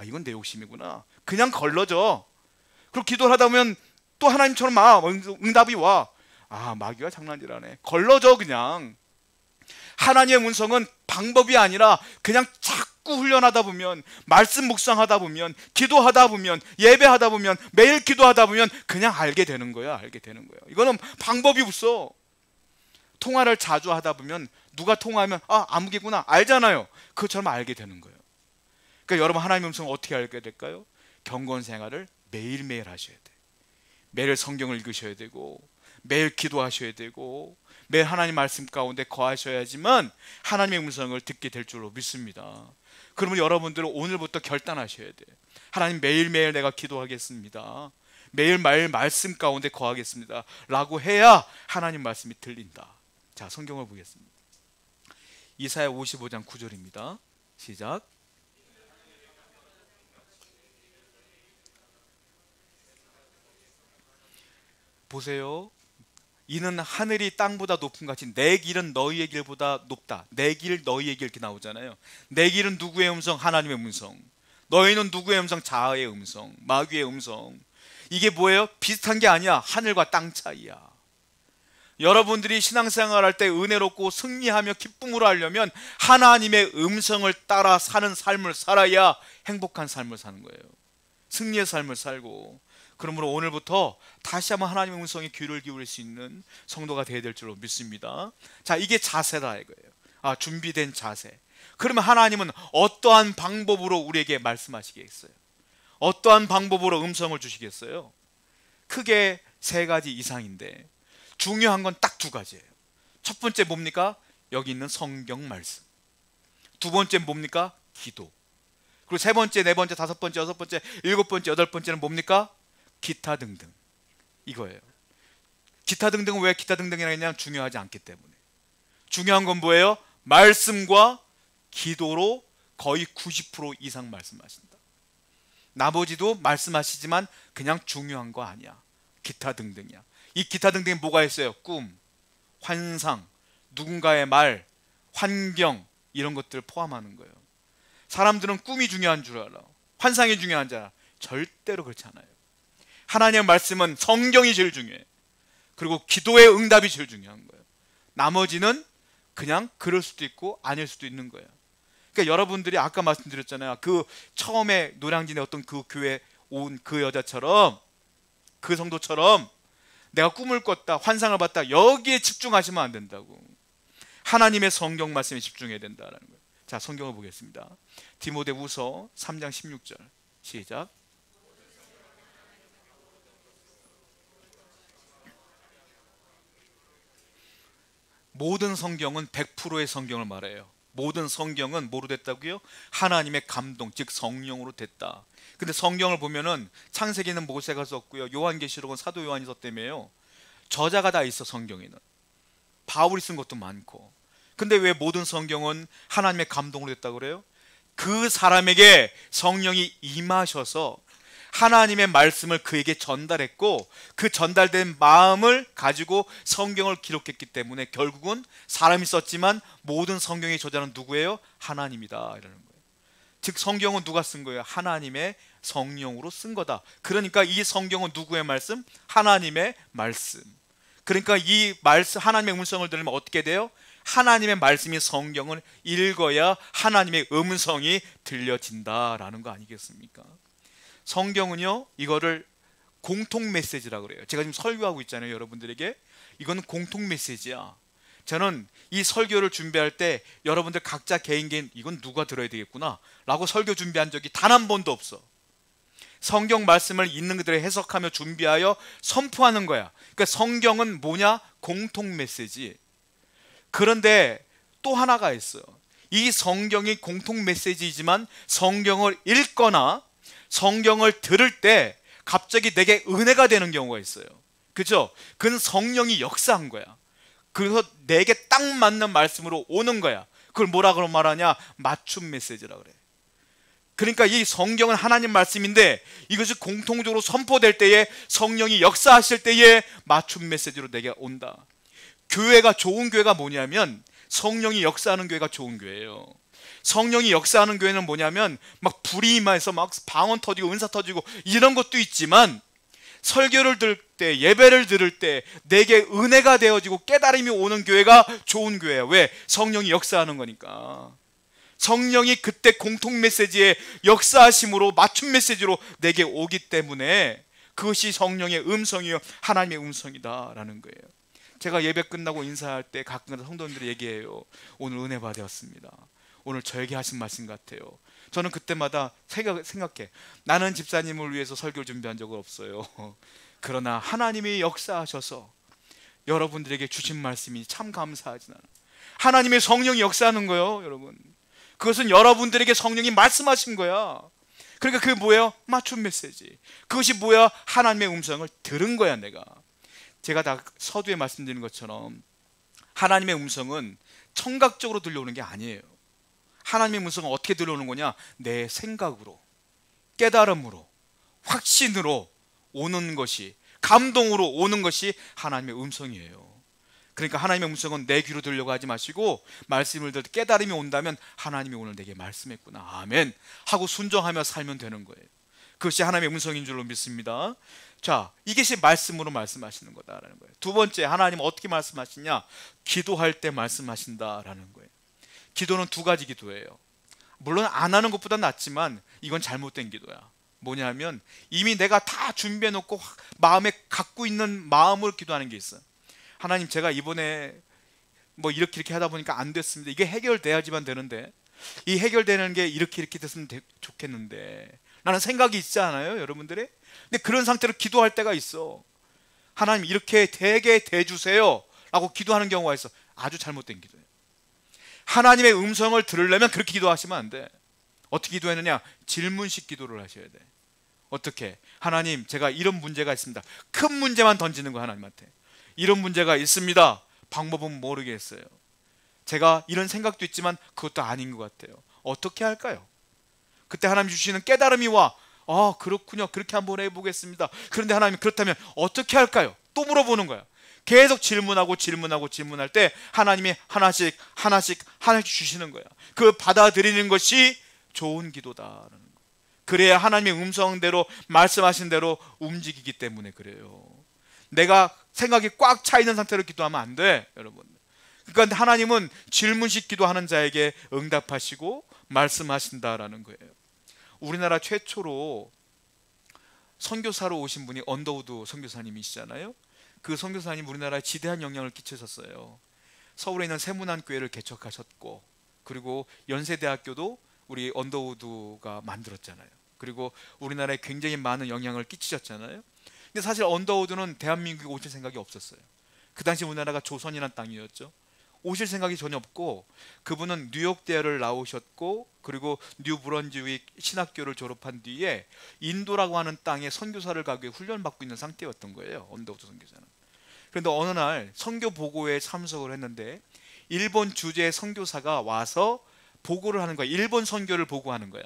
이건 내 욕심이구나. 그냥 걸러져. 그리고 기도를 하다 보면 또 하나님처럼 응답이 와. 마귀가 장난질하네. 걸러져 그냥. 하나님의 음성은 방법이 아니라 그냥 자꾸 훈련하다 보면, 말씀 묵상하다 보면, 기도하다 보면, 예배하다 보면, 매일 기도하다 보면 그냥 알게 되는 거야. 알게 되는 거야. 이거는 방법이 없어. 통화를 자주 하다 보면 누가 통화하면 아무개구나 알잖아요. 그것처럼 알게 되는 거예요. 그러니까 여러분 하나님의 음성을 어떻게 알게 될까요? 경건 생활을 매일매일 하셔야 돼. 매일 성경을 읽으셔야 되고 매일 기도하셔야 되고 매일 하나님 말씀 가운데 거하셔야지만 하나님의 음성을 듣게 될 줄로 믿습니다. 그러면 여러분들은 오늘부터 결단하셔야 돼요. 하나님, 매일매일 내가 기도하겠습니다. 매일매일 말씀 가운데 거하겠습니다 라고 해야 하나님 말씀이 들린다. 자, 성경을 보겠습니다. 이사야 55장 9절입니다. 시작. 보세요. 이는 하늘이 땅보다 높은 같이 내 길은 너희의 길보다 높다. 내 길, 너희의 길 이렇게 나오잖아요. 내 길은 누구의 음성? 하나님의 음성. 너희는 누구의 음성? 자아의 음성, 마귀의 음성. 이게 뭐예요? 비슷한 게 아니야. 하늘과 땅 차이야. 여러분들이 신앙생활 할 때 은혜롭고 승리하며 기쁨으로 하려면 하나님의 음성을 따라 사는 삶을 살아야 행복한 삶을 사는 거예요. 승리의 삶을 살고. 그러므로 오늘부터 다시 한번 하나님의 음성에 귀를 기울일 수 있는 성도가 되어야 될 줄로 믿습니다. 자, 이게 자세다 이거예요. 준비된 자세. 그러면 하나님은 어떠한 방법으로 우리에게 말씀하시겠어요? 어떠한 방법으로 음성을 주시겠어요? 크게 세 가지 이상인데 중요한 건 딱 두 가지예요. 첫 번째 뭡니까? 여기 있는 성경 말씀. 두 번째 뭡니까? 기도. 그리고 세 번째, 네 번째, 다섯 번째, 여섯 번째, 일곱 번째, 여덟 번째는 뭡니까? 기타 등등. 이거예요. 기타 등등은 왜 기타 등등이라 했냐면 중요하지 않기 때문에. 중요한 건 뭐예요? 말씀과 기도로 거의 90% 이상 말씀하신다. 나머지도 말씀하시지만 그냥 중요한 거 아니야. 기타 등등이야. 이 기타 등등에 뭐가 있어요? 꿈, 환상, 누군가의 말, 환경, 이런 것들을 포함하는 거예요. 사람들은 꿈이 중요한 줄 알아. 환상이 중요한 줄 알아. 절대로 그렇지 않아요. 하나님의 말씀은 성경이 제일 중요해. 그리고 기도의 응답이 제일 중요한 거예요. 나머지는 그냥 그럴 수도 있고 아닐 수도 있는 거예요. 그러니까 여러분들이 아까 말씀드렸잖아요. 그 처음에 노량진에 어떤 그 교회 온 그 여자처럼, 그 성도처럼 내가 꿈을 꿨다, 환상을 봤다, 여기에 집중하시면 안 된다고. 하나님의 성경 말씀에 집중해야 된다라는 거예요. 자, 성경을 보겠습니다. 디모데후서 3장 16절 시작. 모든 성경은 100%의 성경을 말해요. 모든 성경은 뭐로 됐다고요? 하나님의 감동, 즉 성령으로 됐다. 근데 성경을 보면은 창세기는 모세가 썼고요, 요한계시록은 사도 요한이 썼다며요. 저자가 다 있어. 성경에는 바울이 쓴 것도 많고. 근데 왜 모든 성경은 하나님의 감동으로 됐다고 그래요? 그 사람에게 성령이 임하셔서 하나님의 말씀을 그에게 전달했고, 그 전달된 마음을 가지고 성경을 기록했기 때문에 결국은 사람이 썼지만 모든 성경의 저자는 누구예요? 하나님이다 이라는 거예요. 즉 성경은 누가 쓴 거예요? 하나님의 성령으로 쓴 거다. 그러니까 이 성경은 누구의 말씀? 하나님의 말씀. 그러니까 이 말씀, 하나님의 음성을 들으면 어떻게 돼요? 하나님의 말씀이 성경을 읽어야 하나님의 음성이 들려진다라는 거 아니겠습니까? 성경은요, 이거를 공통 메시지라고 그래요. 제가 지금 설교하고 있잖아요, 여러분들에게. 이거는 공통 메시지야. 저는 이 설교를 준비할 때 여러분들 각자 개인 이건 누가 들어야 되겠구나 라고 설교 준비한 적이 단 한 번도 없어. 성경 말씀을 있는 그대로 해석하며 준비하여 선포하는 거야. 그러니까 성경은 뭐냐? 공통 메시지. 그런데 또 하나가 있어요. 이 성경이 공통 메시지이지만 성경을 읽거나 성경을 들을 때 갑자기 내게 은혜가 되는 경우가 있어요. 그죠? 그건 성령이 역사한 거야. 그래서 내게 딱 맞는 말씀으로 오는 거야. 그걸 뭐라고 말하냐? 맞춤 메시지라고 그래. 그러니까 이 성경은 하나님 말씀인데 이것이 공통적으로 선포될 때에, 성령이 역사하실 때에 맞춤 메시지로 내게 온다. 교회가, 좋은 교회가 뭐냐면 성령이 역사하는 교회가 좋은 교회예요. 성령이 역사하는 교회는 뭐냐면 막 불이 임해서 막 방언 터지고 은사 터지고 이런 것도 있지만, 설교를 들을 때, 예배를 들을 때 내게 은혜가 되어지고 깨달음이 오는 교회가 좋은 교회야. 왜? 성령이 역사하는 거니까. 성령이 그때 공통 메시지의 역사하심으로 맞춤 메시지로 내게 오기 때문에 그것이 성령의 음성이요 하나님의 음성이다라는 거예요. 제가 예배 끝나고 인사할 때 가끔 성도님들이 얘기해요. 오늘 은혜 받았습니다. 오늘 저에게 하신 말씀 같아요. 저는 그때마다 생각해. 나는 집사님을 위해서 설교를 준비한 적은 없어요. 그러나 하나님이 역사하셔서 여러분들에게 주신 말씀이 참 감사하지 않아요. 하나님의 성령이 역사하는 거예요, 여러분. 그것은 여러분들에게 성령이 말씀하신 거야. 그러니까 그게 뭐예요? 맞춤 메시지. 그것이 뭐야? 하나님의 음성을 들은 거야, 내가. 제가 다 서두에 말씀드린 것처럼 하나님의 음성은 청각적으로 들려오는 게 아니에요. 하나님의 음성은 어떻게 들려오는 거냐? 내 생각으로, 깨달음으로, 확신으로 오는 것이, 감동으로 오는 것이 하나님의 음성이에요. 그러니까 하나님의 음성은 내 귀로 들려고 하지 마시고, 말씀을 들을 때 깨달음이 온다면 하나님이 오늘 내게 말씀했구나, 아멘 하고 순종하며 살면 되는 거예요. 그것이 하나님의 음성인 줄로 믿습니다. 자, 이것이 말씀으로 말씀하시는 거다라는 거예요. 두 번째, 하나님 어떻게 말씀하시냐? 기도할 때 말씀하신다라는 거예요. 기도는 두 가지 기도예요. 물론 안 하는 것보다 낫지만 이건 잘못된 기도야. 뭐냐면 이미 내가 다 준비해 놓고 마음에 갖고 있는 마음으로 기도하는 게 있어요. 하나님, 제가 이번에 뭐 이렇게 하다 보니까 안 됐습니다. 이게 해결돼야지만 되는데, 이 해결되는 게 이렇게 됐으면 좋겠는데, 라는 생각이 있지 않아요, 여러분들이? 근데 그런 상태로 기도할 때가 있어. 하나님, 이렇게 되게 돼주세요 라고 기도하는 경우가 있어. 아주 잘못된 기도예요. 하나님의 음성을 들으려면 그렇게 기도하시면 안 돼. 어떻게 기도했느냐? 질문식 기도를 하셔야 돼. 어떻게? 하나님, 제가 이런 문제가 있습니다. 큰 문제만 던지는 거, 하나님한테. 이런 문제가 있습니다. 방법은 모르겠어요. 제가 이런 생각도 있지만 그것도 아닌 것 같아요. 어떻게 할까요? 그때 하나님 주시는 깨달음이 와. 아, 그렇군요. 그렇게 한번 해보겠습니다. 그런데 하나님, 그렇다면 어떻게 할까요? 또 물어보는 거야. 계속 질문할 때 하나님이 하나씩 주시는 거야. 그 받아들이는 것이 좋은 기도다라는 거야. 그래야 하나님의 음성대로, 말씀하신 대로 움직이기 때문에 그래요. 내가 생각이 꽉 차 있는 상태로 기도하면 안 돼, 여러분. 그러니까 하나님은 질문식 기도하는 자에게 응답하시고 말씀하신다라는 거예요. 우리나라 최초로 선교사로 오신 분이 언더우드 선교사님이시잖아요. 그 선교사님 우리나라에 지대한 영향을 끼치셨어요. 서울에 있는 세문안교회를 개척하셨고, 그리고 연세대학교도 우리 언더우드가 만들었잖아요. 그리고 우리나라에 굉장히 많은 영향을 끼치셨잖아요. 근데 사실 언더우드는 대한민국에 오실 생각이 없었어요. 그 당시 우리나라가 조선이란 땅이었죠. 오실 생각이 전혀 없고, 그분은 뉴욕 대학을 나오셨고, 그리고 뉴 브런즈윅 신학교를 졸업한 뒤에 인도라고 하는 땅에 선교사를 가기 위해 훈련받고 있는 상태였던 거예요, 언더우드 선교사는. 그런데 어느 날 선교 보고회에 참석을 했는데 일본 주재 선교사가 와서 보고를 하는 거야. 일본 선교를 보고하는 거야.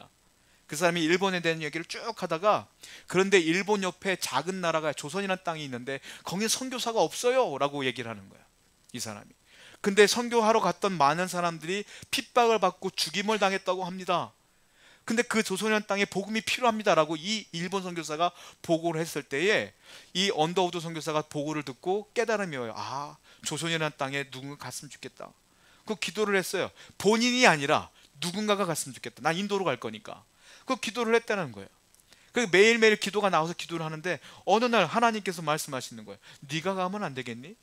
그 사람이 일본에 대한 얘기를 쭉 하다가, 그런데 일본 옆에 작은 나라가 조선이라는 땅이 있는데 거기는 선교사가 없어요 라고 얘기를 하는 거야, 이 사람이. 근데 선교하러 갔던 많은 사람들이 핍박을 받고 죽임을 당했다고 합니다. 근데 그 조선이라는 땅에 복음이 필요합니다 라고 이 일본 선교사가 보고를 했을 때에 이 언더우드 선교사가 보고를 듣고 깨달음이 와요. 아, 조선이라는 땅에 누군가 갔으면 좋겠다. 그 기도를 했어요. 본인이 아니라 누군가가 갔으면 좋겠다. 난 인도로 갈 거니까. 그 기도를 했다는 거예요. 그 매일매일 기도가 나와서 기도를 하는데 어느 날 하나님께서 말씀하시는 거예요. 네가 가면 안 되겠니?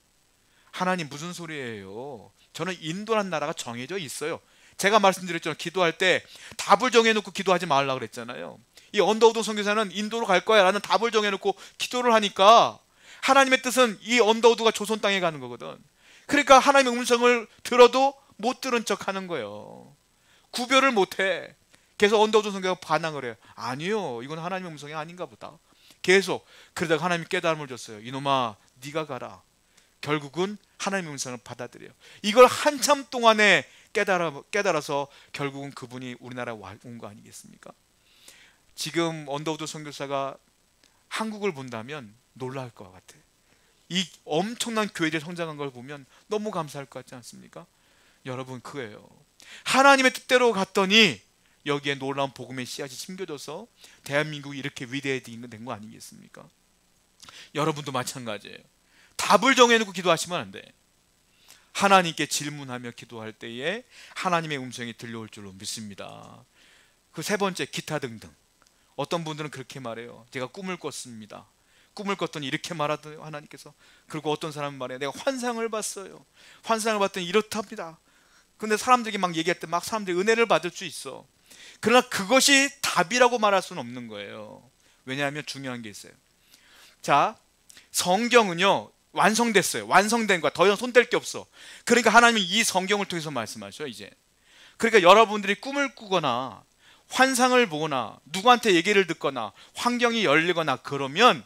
하나님, 무슨 소리예요? 저는 인도란 나라가 정해져 있어요. 제가 말씀드렸잖아요. 기도할 때 답을 정해놓고 기도하지 말라고 그랬잖아요. 이 언더우드 선교사는 인도로 갈 거야 라는 답을 정해놓고 기도를 하니까, 하나님의 뜻은 이 언더우드가 조선 땅에 가는 거거든. 그러니까 하나님의 음성을 들어도 못 들은 척 하는 거예요. 구별을 못해. 계속 언더우드 선교사가 반항을 해요. 아니요, 이건 하나님의 음성이 아닌가 보다. 계속 그러다가 하나님이 깨달음을 줬어요. 이놈아, 네가 가라. 결국은 하나님의 음성을 받아들여요. 이걸 한참 동안에 깨달아서 결국은 그분이 우리나라에 온 거 아니겠습니까? 지금 언더우드 선교사가 한국을 본다면 놀랄 것 같아. 이 엄청난 교회들이 성장한 걸 보면 너무 감사할 것 같지 않습니까? 여러분, 그거예요. 하나님의 뜻대로 갔더니 여기에 놀라운 복음의 씨앗이 심겨져서 대한민국이 이렇게 위대해진 거 아니겠습니까? 여러분도 마찬가지예요. 답을 정해놓고 기도하시면 안 돼. 하나님께 질문하며 기도할 때에 하나님의 음성이 들려올 줄로 믿습니다. 그 세 번째, 기타 등등. 어떤 분들은 그렇게 말해요. 제가 꿈을 꿨습니다. 꿈을 꿨더니 이렇게 말하더니 하나님께서. 그리고 어떤 사람은 말해요. 내가 환상을 봤어요. 환상을 봤더니 이렇답니다. 근데 사람들이 막 얘기할 때 막 사람들이 은혜를 받을 수 있어. 그러나 그것이 답이라고 말할 수는 없는 거예요. 왜냐하면 중요한 게 있어요. 자, 성경은요 완성됐어요. 완성된 거야. 더 이상 손댈 게 없어. 그러니까 하나님이 이 성경을 통해서 말씀하셔 이제. 그러니까 여러분들이 꿈을 꾸거나 환상을 보거나 누구한테 얘기를 듣거나 환경이 열리거나 그러면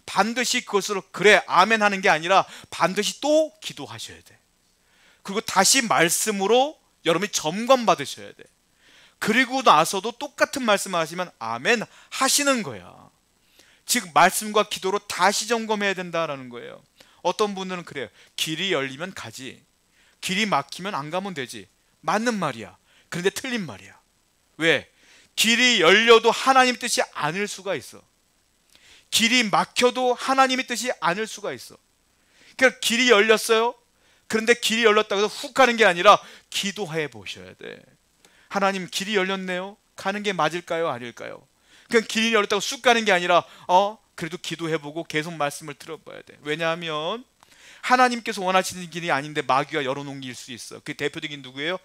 반드시 그것으로 그래 아멘 하는 게 아니라 반드시 또 기도하셔야 돼. 그리고 다시 말씀으로 여러분이 점검 받으셔야 돼. 그리고 나서도 똑같은 말씀을 하시면 아멘 하시는 거야. 즉 말씀과 기도로 다시 점검해야 된다라는 거예요. 어떤 분들은 그래요. 길이 열리면 가지, 길이 막히면 안 가면 되지. 맞는 말이야. 그런데 틀린 말이야. 왜? 길이 열려도 하나님 뜻이 아닐 수가 있어. 길이 막혀도 하나님의 뜻이 아닐 수가 있어. 그러니까 길이 열렸어요. 그런데 길이 열렸다고 해서 훅 가는 게 아니라 기도해 보셔야 돼. 하나님 길이 열렸네요. 가는 게 맞을까요? 아닐까요? 그냥 길이 열렸다고 쑥 가는 게 아니라 그래도 기도해보고 계속 말씀을 들어봐야 돼. 왜냐하면 하나님께서 원하시는 길이 아닌데 마귀가 열어놓은 길일 수 있어. 그 대표적인 누구예요?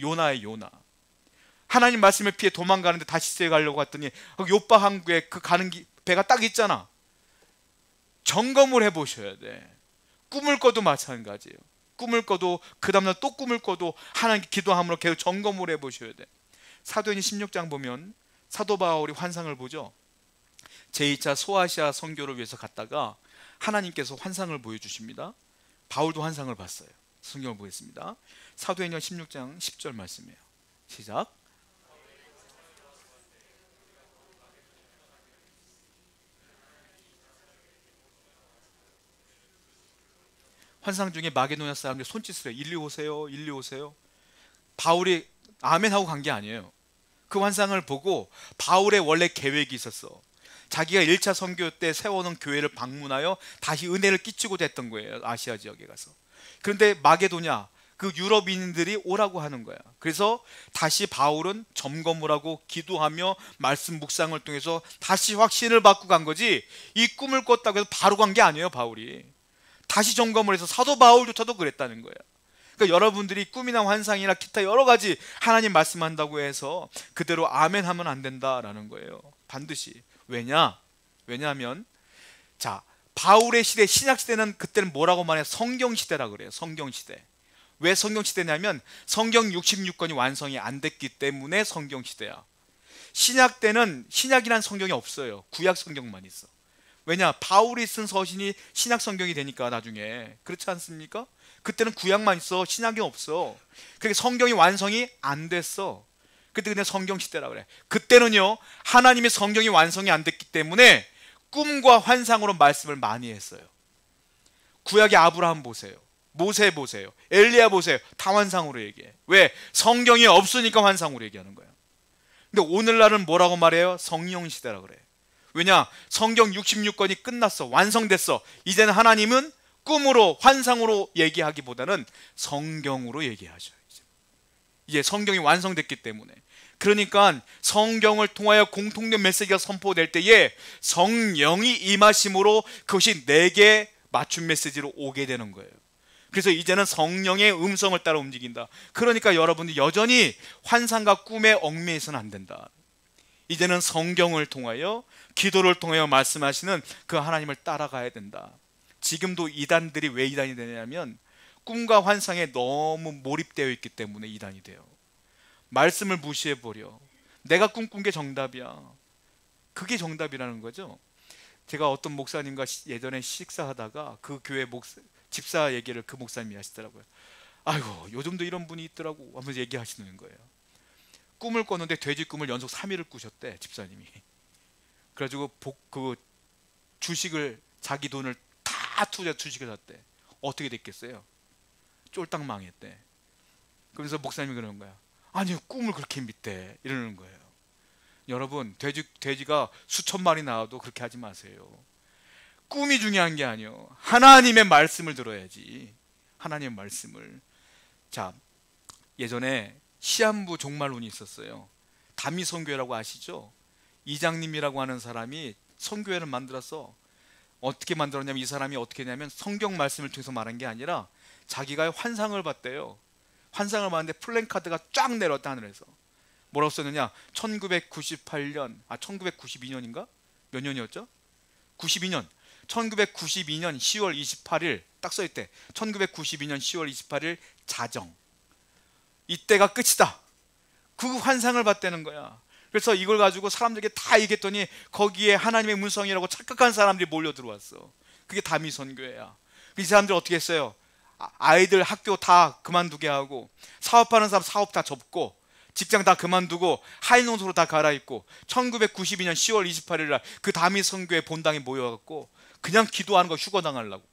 요나의 요나. 하나님 말씀을 피해 도망가는데 다시스에 가려고 했더니 요파 항구에 그 가는 배가 딱 있잖아. 점검을 해보셔야 돼. 꿈을 꿔도 마찬가지예요. 꿈을 꿔도 그 다음날 또 꿈을 꿔도 하나님께 기도함으로 계속 점검을 해보셔야 돼. 사도행전 16장 보면 사도 바울이 환상을 보죠. 제2차 소아시아 선교를 위해서 갔다가 하나님께서 환상을 보여주십니다. 바울도 환상을 봤어요. 성경을 보겠습니다. 사도행전 16장 10절 말씀이에요. 시작. 환상 중에 마게도냐 사람들이 손짓을 해요. 일리 오세요, 일리 오세요. 바울이 아멘 하고 간 게 아니에요. 그 환상을 보고 바울의 원래 계획이 있었어. 자기가 1차 선교 때 세워놓은 교회를 방문하여 다시 은혜를 끼치고 됐던 거예요. 아시아 지역에 가서. 그런데 마게도냐 그 유럽인들이 오라고 하는 거야. 그래서 다시 바울은 점검을 하고 기도하며 말씀 묵상을 통해서 다시 확신을 받고 간 거지, 이 꿈을 꿨다고 해서 바로 간 게 아니에요. 바울이 다시 점검을 해서 사도 바울조차도 그랬다는 거예요. 그러니까 여러분들이 꿈이나 환상이나 기타 여러 가지 하나님 말씀한다고 해서 그대로 아멘 하면 안 된다라는 거예요. 반드시. 왜냐하면 자, 바울의 시대, 신약 시대는 그때는 뭐라고 말해요? 성경 시대라 그래요. 성경 시대. 왜 성경 시대냐면 성경 66권이 완성이 안 됐기 때문에 성경 시대야. 신약 때는 신약이란 성경이 없어요. 구약 성경만 있어. 왜냐? 바울이 쓴 서신이 신약 성경이 되니까 나중에. 그렇지 않습니까? 그때는 구약만 있어. 신약이 없어. 그러니까 성경이 완성이 안 됐어. 그때 그냥 성경 시대라 그래. 그때는요 하나님의 성경이 완성이 안 됐기 때문에 꿈과 환상으로 말씀을 많이 했어요. 구약의 아브라함 보세요, 모세 보세요, 엘리야 보세요. 다 환상으로 얘기해. 왜? 성경이 없으니까 환상으로 얘기하는 거야. 근데 오늘날은 뭐라고 말해요? 성령 시대라 그래. 왜냐? 성경 66권이 끝났어. 완성됐어. 이제는 하나님은 꿈으로 환상으로 얘기하기보다는 성경으로 얘기하죠. 이제 성경이 완성됐기 때문에. 그러니까 성경을 통하여 공통된 메시지가 선포될 때에 성령이 임하심으로 그것이 내게 맞춤 메시지로 오게 되는 거예요. 그래서 이제는 성령의 음성을 따라 움직인다. 그러니까 여러분이 여전히 환상과 꿈에 얽매여서는 안 된다. 이제는 성경을 통하여 기도를 통하여 말씀하시는 그 하나님을 따라가야 된다. 지금도 이단들이 왜 이단이 되냐면 꿈과 환상에 너무 몰입되어 있기 때문에 이단이 돼요. 말씀을 무시해버려. 내가 꿈꾼 게 정답이야. 그게 정답이라는 거죠. 제가 어떤 목사님과 예전에 식사하다가 그 교회 집사 얘기를 그 목사님이 하시더라고요. 아이고 요즘도 이런 분이 있더라고 하면서 얘기하시는 거예요. 꿈을 꿨는데 돼지 꿈을 연속 3일을 꾸셨대, 집사님이. 그래가지고 그 주식을, 자기 돈을 다 주식을 샀대. 어떻게 됐겠어요? 쫄딱 망했대. 그래서 목사님이 그러는 거야. 아니 꿈을 그렇게 믿대 이러는 거예요. 여러분, 돼지가 수천 마리 나와도 그렇게 하지 마세요. 꿈이 중요한 게 아니요, 하나님의 말씀을 들어야지. 하나님의 말씀을. 자, 예전에 시한부 종말론이 있었어요. 다미 선교회라고 아시죠? 이장님이라고 하는 사람이 선교회를 만들어서 어떻게 만들었냐면, 이 사람이 어떻게 했냐면 성경 말씀을 통해서 말한 게 아니라 자기가 환상을 봤대요. 환상을 봤는데 플랜카드가 쫙 내려왔다, 하늘에서. 뭐라고 썼느냐? 1998년 1992년인가? 몇 년이었죠? 92년 1992년 10월 28일 딱 써있대. 1992년 10월 28일 자정. 이때가 끝이다. 그 환상을 봤다는 거야. 그래서 이걸 가지고 사람들에게 다 얘기했더니 거기에 하나님의 문성이라고 착각한 사람들이 몰려 들어왔어. 그게 다미 선교회야. 이 사람들 어떻게 했어요? 아이들 학교 다 그만두게 하고, 사업하는 사람 사업 다 접고, 직장 다 그만두고 하이농소로 다 갈아입고 1992년 10월 28일 날 그 다미 선교회 본당에 모여갖고 그냥 기도하는 거 휴거 당하려고.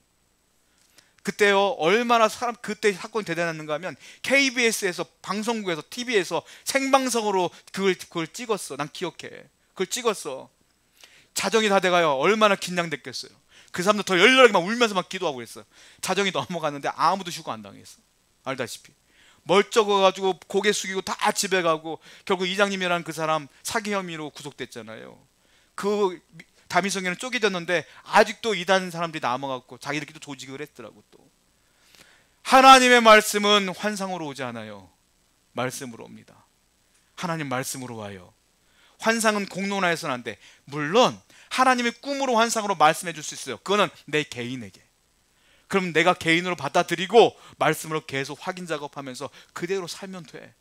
그때요 얼마나 사람 그때 사건이 대단했는가 하면 KBS에서 방송국에서 TV에서 생방송으로 그걸 찍었어. 난 기억해. 그걸 찍었어. 자정이 다 돼가요. 얼마나 긴장됐겠어요. 그 사람들 더 열렬하게 막 울면서 막 기도하고 그랬어. 자정이 넘어갔는데 아무도 휴거 안 당했어. 알다시피 멀쩡해가지고 고개 숙이고 다 집에 가고 결국 이장님이라는 그 사람 사기 혐의로 구속됐잖아요. 그 다미성에는 쪼개졌는데 아직도 이단 사람들이 남아갖고 자기들끼리 조직을 했더라고. 또 하나님의 말씀은 환상으로 오지 않아요. 말씀으로 옵니다. 하나님 말씀으로 와요. 환상은 공론화해서는 안 돼. 물론 하나님의 꿈으로 환상으로 말씀해 줄 수 있어요. 그거는 내 개인에게. 그럼 내가 개인으로 받아들이고 말씀으로 계속 확인 작업하면서 그대로 살면 돼.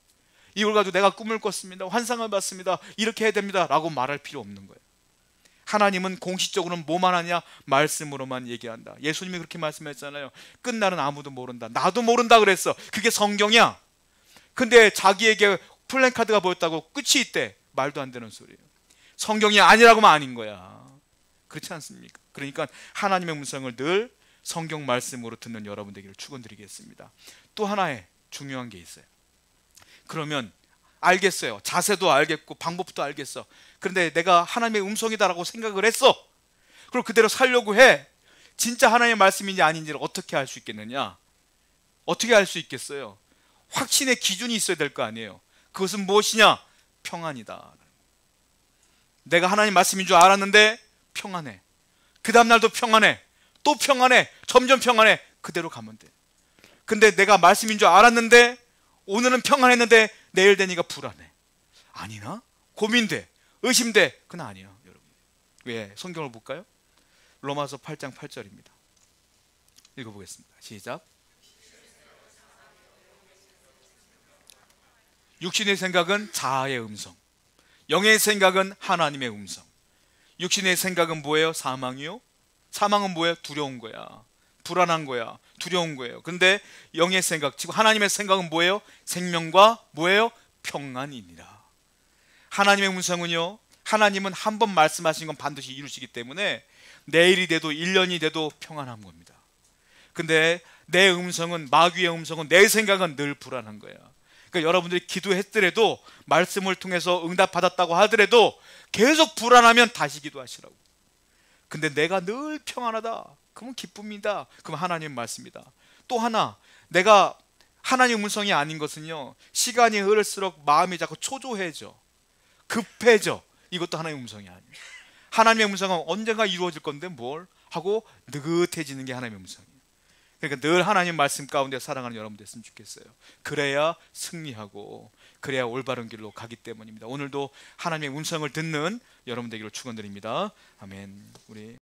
이걸 가지고 내가 꿈을 꿨습니다, 환상을 봤습니다, 이렇게 해야 됩니다 라고 말할 필요 없는 거예요. 하나님은 공식적으로는 뭐만 하냐? 말씀으로만 얘기한다. 예수님이 그렇게 말씀했잖아요. 끝날은 아무도 모른다. 나도 모른다 그랬어. 그게 성경이야. 근데 자기에게 플랜카드가 보였다고 끝이 있대. 말도 안 되는 소리예요. 성경이 아니라고만 아닌 거야. 그렇지 않습니까? 그러니까 하나님의 문성을 늘 성경 말씀으로 듣는 여러분 되기를 축원드리겠습니다. 또 하나의 중요한 게 있어요. 그러면 알겠어요. 자세도 알겠고 방법도 알겠어. 그런데 내가 하나님의 음성이다라고 생각을 했어. 그리고 그대로 살려고 해. 진짜 하나님의 말씀인지 아닌지를 어떻게 알 수 있겠느냐? 어떻게 알 수 있겠어요? 확신의 기준이 있어야 될 거 아니에요. 그것은 무엇이냐? 평안이다. 내가 하나님 말씀인 줄 알았는데 평안해. 그 다음 날도 평안해. 또 평안해. 점점 평안해. 그대로 가면 돼. 근데 내가 말씀인 줄 알았는데 오늘은 평안했는데 내일 되니까 불안해. 아니나? 고민돼. 의심돼. 그건 아니야, 여러분. 왜? 성경을 볼까요? 로마서 8장 8절입니다. 읽어보겠습니다. 시작. 육신의 생각은 자아의 음성, 영의 생각은 하나님의 음성. 육신의 생각은 뭐예요? 사망이요? 사망은 뭐예요? 두려운 거야. 불안한 거야. 두려운 거예요. 근데 영의 생각, 즉 하나님의 생각은 뭐예요? 생명과 뭐예요? 평안이니라. 하나님의 음성은요, 하나님은 한 번 말씀하신 건 반드시 이루시기 때문에 내일이 돼도 1년이 돼도 평안한 겁니다. 근데 내 음성은, 마귀의 음성은, 내 생각은 늘 불안한 거야. 그러니까 여러분들이 기도했더라도, 말씀을 통해서 응답받았다고 하더라도 계속 불안하면 다시 기도하시라고. 근데 내가 늘 평안하다, 그러면 기쁨이다. 그럼 하나님의 말씀이다. 또 하나, 내가 하나님의 음성이 아닌 것은요, 시간이 흐를수록 마음이 자꾸 초조해져, 급해져. 이것도 하나님의 음성이 아니에요. 하나님의 음성은 언젠가 이루어질 건데 뭘 하고 느긋해지는 게 하나님의 음성이에요. 그러니까 늘 하나님 말씀 가운데 살아가는 여러분 됐으면 좋겠어요. 그래야 승리하고 그래야 올바른 길로 가기 때문입니다. 오늘도 하나님의 음성을 듣는 여러분 되기를 축원드립니다. 아멘. 우리